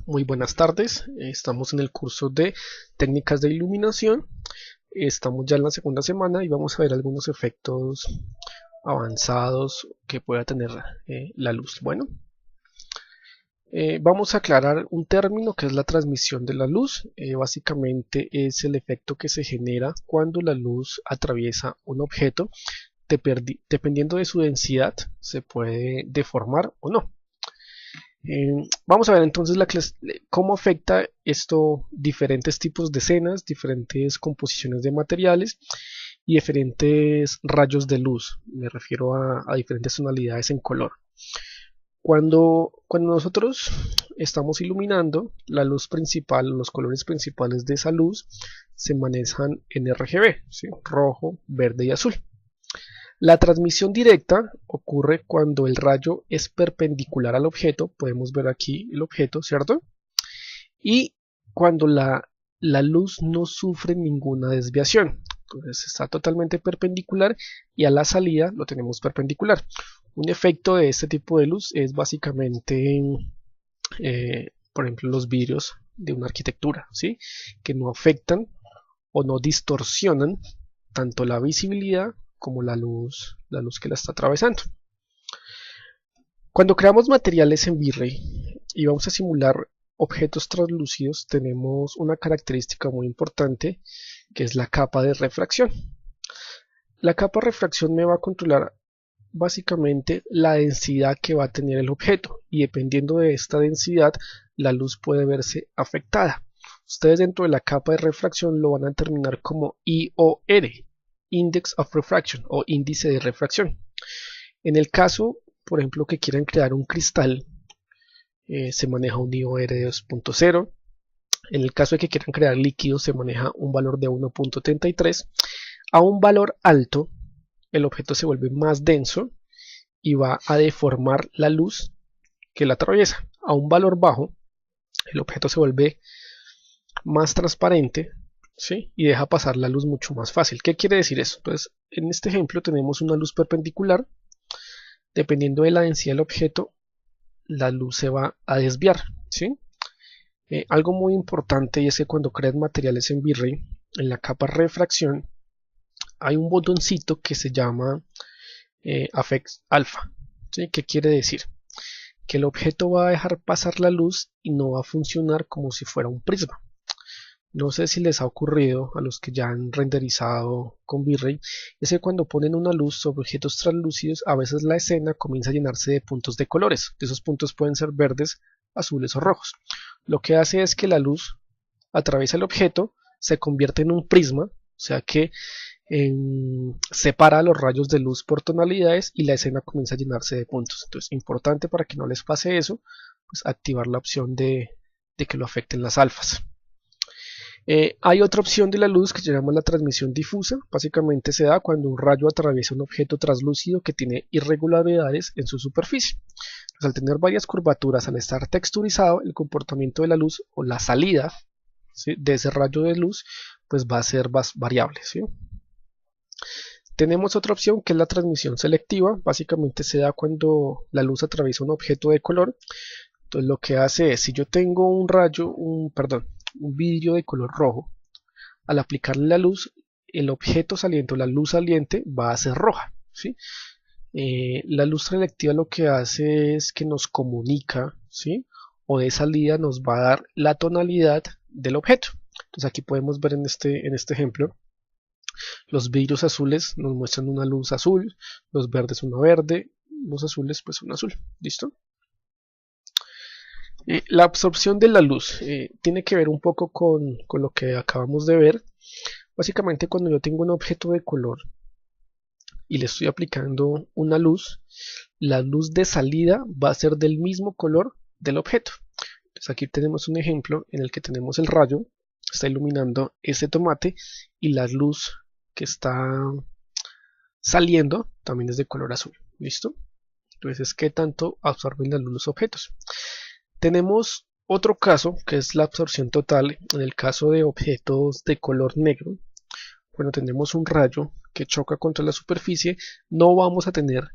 Muy buenas tardes. Estamos en el curso de técnicas de iluminación. Estamos ya en la segunda semana y vamos a ver algunos efectos avanzados que pueda tener la luz. Bueno, vamos a aclarar un término que es la transmisión de la luz. Básicamente es el efecto que se genera cuando la luz atraviesa un objeto. Dependiendo de su densidad, se puede deformar o no. Vamos a ver entonces cómo afecta esto diferentes tipos de escenas, diferentes composiciones de materiales y diferentes rayos de luz. Me refiero a diferentes tonalidades en color. Cuando nosotros estamos iluminando, la luz principal, los colores principales de esa luz se manejan en RGB, ¿sí? Rojo, verde y azul. La transmisión directa ocurre cuando el rayo es perpendicular al objeto, podemos ver aquí el objeto, ¿cierto? Y cuando la luz no sufre ninguna desviación, entonces está totalmente perpendicular y a la salida lo tenemos perpendicular. Un efecto de este tipo de luz es básicamente, por ejemplo, los vidrios de una arquitectura, ¿sí? Que no afectan o no distorsionan tanto la visibilidad como la luz que la está atravesando. Cuando creamos materiales en V-Ray y vamos a simular objetos translúcidos, tenemos una característica muy importante que es la capa de refracción. La capa de refracción me va a controlar básicamente la densidad que va a tener el objeto, y dependiendo de esta densidad la luz puede verse afectada. Ustedes dentro de la capa de refracción lo van a determinar como IOR, Index of Refraction o índice de refracción. En el caso, por ejemplo, que quieran crear un cristal, se maneja un IOR de 2.0. En el caso de que quieran crear líquidos, se maneja un valor de 1.33. A un valor alto, el objeto se vuelve más denso y va a deformar la luz que la atraviesa. A un valor bajo, el objeto se vuelve más transparente, ¿sí? Y deja pasar la luz mucho más fácil. ¿Qué quiere decir eso? Entonces, en este ejemplo tenemos una luz perpendicular. Dependiendo de la densidad del objeto, la luz se va a desviar, ¿sí? Algo muy importante y es que cuando crean materiales en V-Ray, en la capa refracción, hay un botoncito que se llama Affect Alpha, ¿sí? ¿Qué quiere decir? Que el objeto va a dejar pasar la luz y no va a funcionar como si fuera un prisma. No sé si les ha ocurrido a los que ya han renderizado con V-Ray, es que cuando ponen una luz sobre objetos translúcidos, a veces la escena comienza a llenarse de puntos de colores. Esos puntos pueden ser verdes, azules o rojos. Lo que hace es que la luz atraviesa el objeto, se convierte en un prisma, o sea que separa los rayos de luz por tonalidades y la escena comienza a llenarse de puntos. Entonces, importante para que no les pase eso, pues activar la opción de que lo afecten las alfas. Hay otra opción de la luz que se llama la transmisión difusa. Básicamente se da cuando un rayo atraviesa un objeto translúcido que tiene irregularidades en su superficie. Pues al tener varias curvaturas, al estar texturizado, el comportamiento de la luz o la salida, ¿sí?, de ese rayo de luz pues va a ser más variable, ¿sí? Tenemos otra opción que es la transmisión selectiva. Básicamente se da cuando la luz atraviesa un objeto de color. Entonces lo que hace es, si yo tengo un vidrio de color rojo, al aplicarle la luz, el objeto saliente, la luz saliente va a ser roja, ¿sí? La luz selectiva lo que hace es que nos comunica, ¿sí?, o de salida nos va a dar la tonalidad del objeto. Entonces aquí podemos ver en este ejemplo, los vidrios azules nos muestran una luz azul, los verdes una verde, los azules pues un azul. ¿Listo? La absorción de la luz tiene que ver un poco con lo que acabamos de ver. Básicamente cuando yo tengo un objeto de color y le estoy aplicando una luz, la luz de salida va a ser del mismo color del objeto. Entonces aquí tenemos un ejemplo en el que tenemos el rayo, está iluminando ese tomate y la luz que está saliendo también es de color azul. ¿Listo? Entonces, ¿qué tanto absorben la luz los objetos? Tenemos otro caso que es la absorción total. En el caso de objetos de color negro, cuando tenemos un rayo que choca contra la superficie, no vamos a tener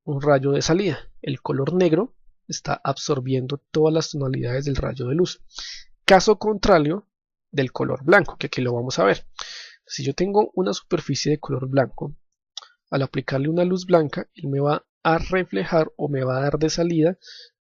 un rayo de salida. El color negro está absorbiendo todas las tonalidades del rayo de luz. Caso contrario del color blanco, que aquí lo vamos a ver. Si yo tengo una superficie de color blanco, al aplicarle una luz blanca, él me va a reflejar o me va a dar de salida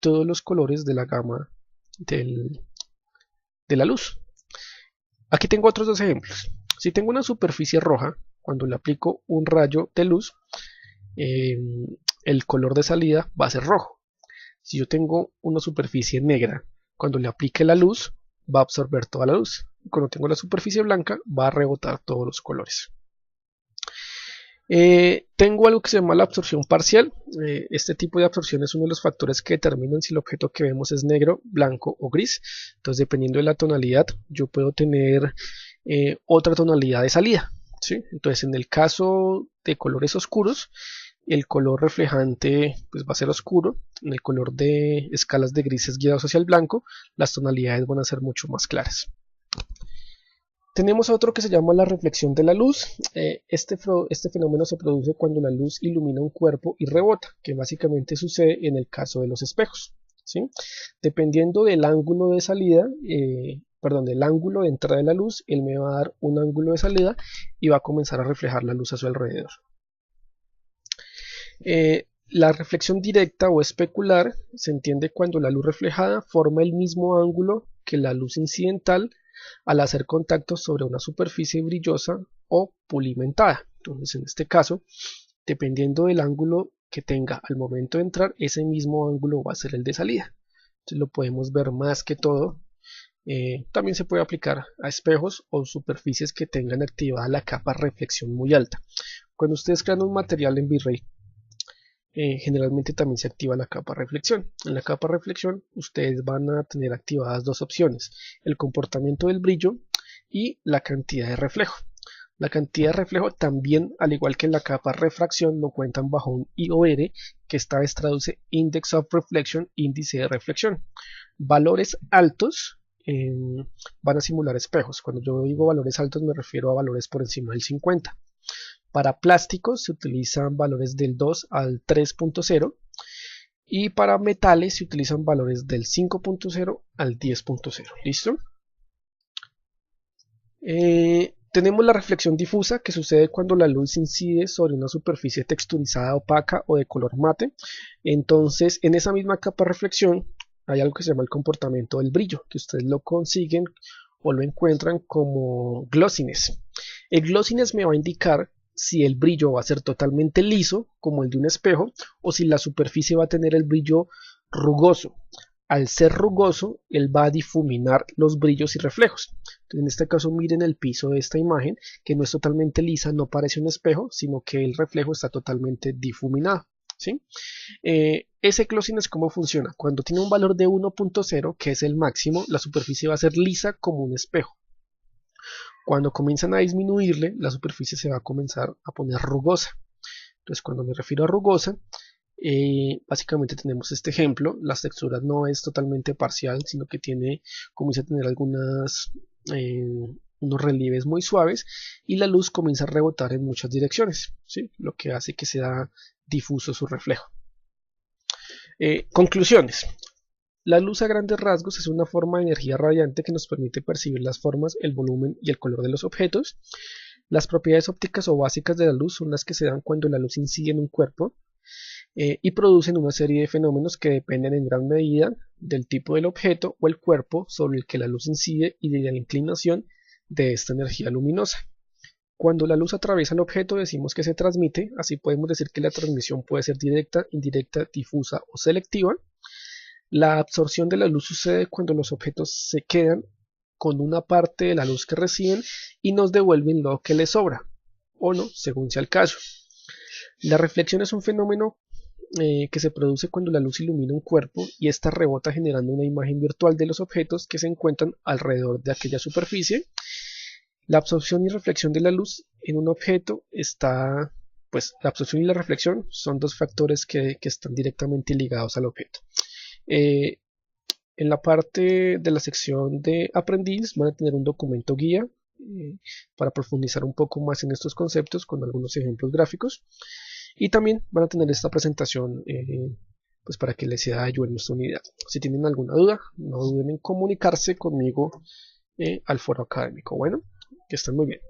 todos los colores de la gama de la luz. Aquí tengo otros dos ejemplos. Si tengo una superficie roja, cuando le aplico un rayo de luz, el color de salida va a ser rojo. Si yo tengo una superficie negra, cuando le aplique la luz, va a absorber toda la luz. Cuando tengo la superficie blanca, va a rebotar todos los colores. Tengo algo que se llama la absorción parcial. Este tipo de absorción es uno de los factores que determinan si el objeto que vemos es negro, blanco o gris. Entonces, dependiendo de la tonalidad, yo puedo tener otra tonalidad de salida, ¿sí? Entonces, en el caso de colores oscuros, el color reflejante pues, va a ser oscuro. En el color de escalas de grises guiados hacia el blanco, las tonalidades van a ser mucho más claras. Tenemos otro que se llama la reflexión de la luz. Este fenómeno se produce cuando la luz ilumina un cuerpo y rebota, que básicamente sucede en el caso de los espejos, ¿sí? Dependiendo del ángulo de salida, del ángulo de entrada de la luz, él me va a dar un ángulo de salida y va a comenzar a reflejar la luz a su alrededor. La reflexión directa o especular se entiende cuando la luz reflejada forma el mismo ángulo que la luz incidental al hacer contacto sobre una superficie brillosa o pulimentada. Entonces, en este caso, dependiendo del ángulo que tenga al momento de entrar, ese mismo ángulo va a ser el de salida. Entonces lo podemos ver más que todo. También se puede aplicar a espejos o superficies que tengan activada la capa reflexión muy alta. Cuando ustedes crean un material en V-Ray, generalmente también se activa la capa reflexión. En la capa reflexión ustedes van a tener activadas dos opciones: el comportamiento del brillo y la cantidad de reflejo. La cantidad de reflejo también, al igual que en la capa refracción, lo cuentan bajo un IOR, que esta vez traduce Index of Reflection, índice de reflexión. Valores altos van a simular espejos. Cuando yo digo valores altos me refiero a valores por encima del 50. Para plásticos se utilizan valores del 2 al 3.0 y para metales se utilizan valores del 5.0 al 10.0. ¿Listo? Tenemos la reflexión difusa, que sucede cuando la luz incide sobre una superficie texturizada, opaca o de color mate. Entonces, en esa misma capa de reflexión hay algo que se llama el comportamiento del brillo, que ustedes lo consiguen o lo encuentran como glossiness. El glossiness me va a indicar si el brillo va a ser totalmente liso, como el de un espejo, o si la superficie va a tener el brillo rugoso. Al ser rugoso, él va a difuminar los brillos y reflejos. Entonces, en este caso, miren el piso de esta imagen, que no es totalmente lisa, no parece un espejo, sino que el reflejo está totalmente difuminado, ¿sí? Ese glossiness, ¿cómo funciona? Cuando tiene un valor de 1.0, que es el máximo, la superficie va a ser lisa como un espejo. Cuando comienzan a disminuirle, la superficie se va a comenzar a poner rugosa. Entonces, cuando me refiero a rugosa, básicamente tenemos este ejemplo. Las texturas no es totalmente parcial, sino que comienza a tener unos relieves muy suaves y la luz comienza a rebotar en muchas direcciones, ¿sí? Lo que hace que sea difuso su reflejo. Conclusiones. La luz a grandes rasgos es una forma de energía radiante que nos permite percibir las formas, el volumen y el color de los objetos. Las propiedades ópticas o básicas de la luz son las que se dan cuando la luz incide en un cuerpo y producen una serie de fenómenos que dependen en gran medida del tipo del objeto o el cuerpo sobre el que la luz incide y de la inclinación de esta energía luminosa. Cuando la luz atraviesa el objeto decimos que se transmite, así podemos decir que la transmisión puede ser directa, indirecta, difusa o selectiva. La absorción de la luz sucede cuando los objetos se quedan con una parte de la luz que reciben y nos devuelven lo que les sobra, o no, según sea el caso. La reflexión es un fenómeno que se produce cuando la luz ilumina un cuerpo y ésta rebota generando una imagen virtual de los objetos que se encuentran alrededor de aquella superficie. La absorción y reflexión de la luz en un objeto la absorción y la reflexión son dos factores que están directamente ligados al objeto. En la parte de la sección de aprendiz van a tener un documento guía para profundizar un poco más en estos conceptos con algunos ejemplos gráficos, y también van a tener esta presentación pues para que les sea de ayuda en nuestra unidad. Si tienen alguna duda, no duden en comunicarse conmigo al foro académico. Bueno, que estén muy bien.